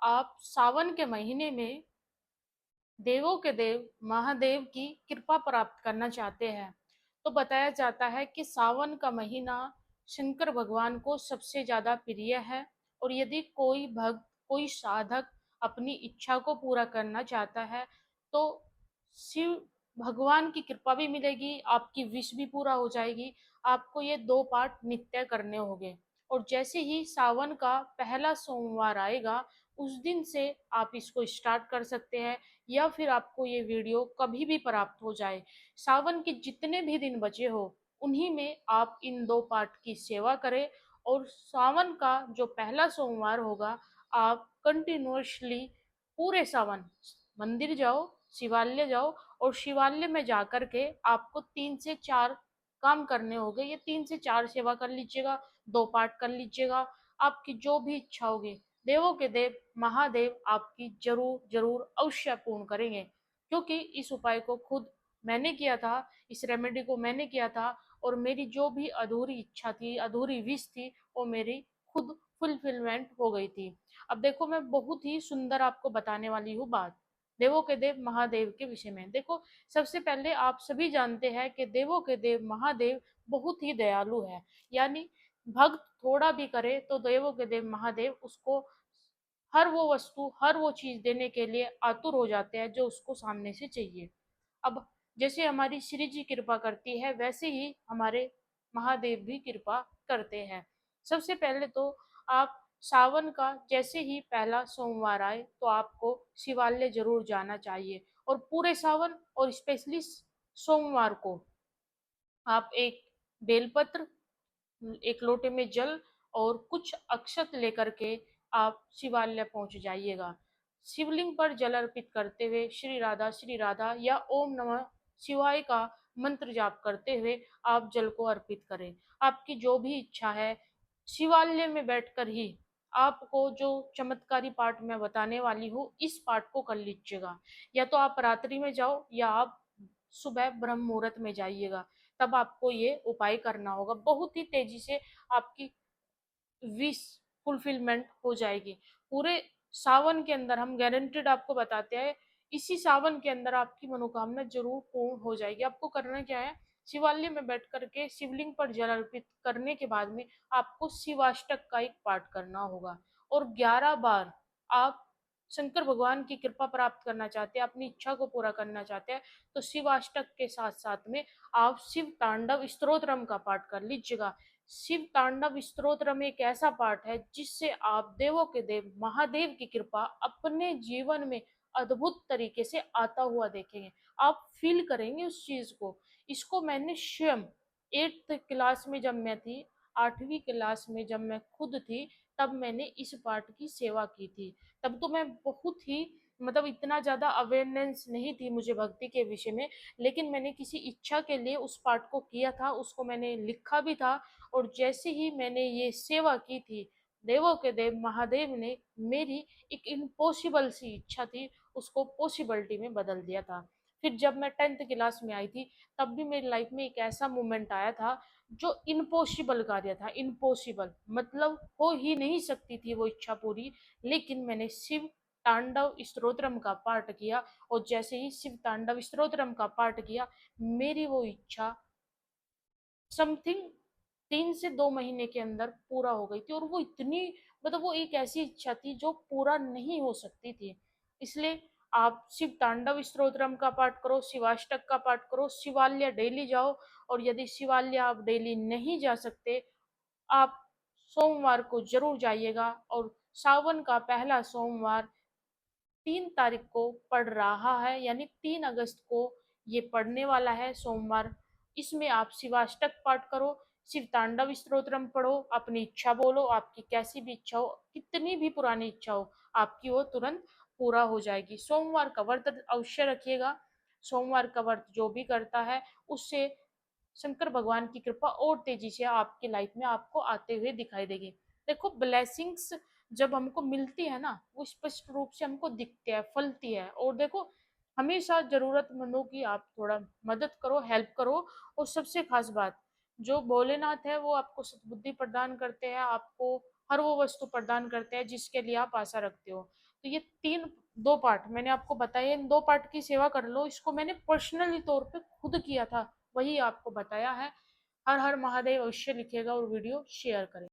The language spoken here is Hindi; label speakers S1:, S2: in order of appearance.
S1: आप सावन के महीने में देवों के देव महादेव की कृपा प्राप्त करना चाहते हैं तो बताया जाता है कि सावन का महीना शंकर भगवान को सबसे ज्यादा प्रिय है। और यदि कोई भक्त कोई साधक अपनी इच्छा को पूरा करना चाहता है तो शिव भगवान की कृपा भी मिलेगी, आपकी विश भी पूरा हो जाएगी। आपको ये दो पाठ नित्य करने होंगे। और जैसे ही सावन का पहला सोमवार आएगा उस दिन से आप इसको स्टार्ट कर सकते हैं, या फिर आपको ये वीडियो कभी भी प्राप्त हो जाए, सावन के जितने भी दिन बचे हो उन्हीं में आप इन दो पाठ की सेवा करें। और सावन का जो पहला सोमवार होगा आप कंटिन्यूअसली पूरे सावन मंदिर जाओ, शिवालय जाओ, और शिवालय में जाकर के आपको 3 से 4 काम करने होंगे। ये 3 से 4 सेवा कर लीजिएगा, दो पाठ कर लीजिएगा, आपकी जो भी इच्छा होगी देवों के देव महादेव आपकी जरूर जरूर अवश्य पूर्ण करेंगे। क्योंकि इस उपाय को खुद मैंने किया था, इस रेमेडी को मैंने किया था, और मेरी जो भी अधूरी इच्छा थी, अधूरी विश थी, वो मेरी खुद फुलफिलमेंट हो गई थी। अब देखो, मैं बहुत ही सुंदर आपको बताने वाली हूँ बात देवों के देव महादेव के विषय में। देखो, सबसे पहले आप सभी जानते हैं कि देवों के देव महादेव बहुत ही दयालु है। यानी भक्त थोड़ा भी करे तो देवों के देव महादेव उसको हर वो वस्तु हर वो चीज देने के लिए आतुर हो जाते हैं जो उसको सामने से चाहिए। अब जैसे हमारी श्री जी कृपा करती है वैसे ही हमारे महादेव भी कृपा करते हैं। सबसे पहले तो आप सावन का जैसे ही पहला सोमवार आए तो आपको शिवालय जरूर जाना चाहिए। और पूरे सावन और स्पेशली सोमवार को आप एक बेलपत्र, एक लोटे में जल और कुछ अक्षत लेकर के आप शिवालय पहुंच जाइएगा। शिवलिंग पर जल अर्पित करते हुए श्री राधा या ओम नमः शिवाय का मंत्र जाप करते हुए आप जल को अर्पित करें। आपकी जो भी इच्छा है शिवालय में बैठकर ही आपको जो चमत्कारी पाठ मैं बताने वाली हूँ इस पाठ को कर लीजिएगा। या तो आप रात्रि में जाओ या आप सुबह ब्रह्म मुहूर्त में जाइएगा, तब आपको ये उपाय करना होगा। बहुत ही तेजी से आपकी विश फुलफिलमेंट हो जाएगी। पूरे सावन के अंदर हम गारंटेड आपको बताते हैं, इसी सावन के अंदर आपकी मनोकामना जरूर पूर्ण हो जाएगी। आपको करना क्या है, शिवालय में बैठ करके शिवलिंग पर जल अर्पित करने के बाद में आपको शिवाष्टक का एक पाठ करना होगा। और 11 बार आप शंकर भगवान की कृपा प्राप्त करना चाहते हैं, अपनी इच्छा को पूरा करना चाहते हैं, तो शिवाष्टक के साथ साथ में आप शिव तांडव स्तोत्रम का पाठ कर लीजिएगा। शिव तांडव स्तोत्रम एक ऐसा पाठ है जिससे आप देवों के देव महादेव की कृपा अपने जीवन में अद्भुत तरीके से आता हुआ देखेंगे। आप फील करेंगे उस चीज को। इसको मैंने स्वयं 8th क्लास में जब मैं थी, 8वीं क्लास में जब मैं खुद थी, तब मैंने इस पाठ की सेवा की थी। तब तो मैं बहुत ही मतलब इतना ज्यादा अवेयरनेस नहीं थी मुझे भक्ति के विषय में, लेकिन मैंने किसी इच्छा के लिए उस पाठ को किया था, उसको मैंने लिखा भी था। और जैसे ही मैंने ये सेवा की थी, देवों के देव महादेव ने मेरी एक इम्पॉसिबल सी इच्छा थी उसको पॉसिबिलिटी में बदल दिया था। फिर जब मैं 10th क्लास में आई थी, तब भी मेरी लाइफ में एक ऐसा मोमेंट आया था जो इम्पॉसिबल कार्य था। इम्पॉसिबल मतलब हो ही नहीं सकती थी वो इच्छा पूरी, लेकिन मैंने शिव तांडव स्तोत्रम का पाठ किया। और जैसे ही शिव तांडव स्तोत्रम का पाठ किया, मेरी वो इच्छा समथिंग 3 से 2 महीने के अंदर पूरा हो गई थी। और वो इतनी मतलब वो एक ऐसी इच्छा थी जो पूरा नहीं हो सकती थी। इसलिए आप शिव तांडव स्तोत्रम का पाठ करो, शिवाष्टक का पाठ करो, शिवालय डेली जाओ। और यदि शिवालय आप डेली नहीं जा सकते, आप सोमवार को जरूर जाइएगा। और सावन का पहला सोमवार 3 तारीख को पड़ रहा है, यानी 3 अगस्त को ये पढ़ने वाला है सोमवार। इसमें आप शिवाष्टक पाठ करो, शिव तांडव स्तोत्रम पढ़ो, अपनी इच्छा बोलो, आपकी कैसी भी इच्छा हो, कितनी भी पुरानी इच्छा हो, आपकी वो तुरंत पूरा हो जाएगी। सोमवार का व्रत अवश्य रखिएगा। सोमवार का व्रत जो भी करता है उससे शंकर भगवान की कृपा और तेजी से आपकी लाइफ में आपको आते हुए दिखाई देगी। देखो, ब्लेसिंग्स जब हमको मिलती है ना, वो स्पष्ट रूप से हमको दिखती है, फलती है। और देखो, हमेशा जरूरतमंदों की आप थोड़ा मदद करो, हेल्प करो। और सबसे खास बात, जो भोलेनाथ है वो आपको सद्बुद्धि प्रदान करते हैं, आपको हर वो वस्तु प्रदान करते हैं जिसके लिए आप आशा रखते हो। तो ये 2 पार्ट मैंने आपको बताया, इन 2 पार्ट की सेवा कर लो। इसको मैंने पर्सनली तौर पे खुद किया था, वही आपको बताया है। हर हर महादेव अवश्य लिखेगा और वीडियो शेयर करें।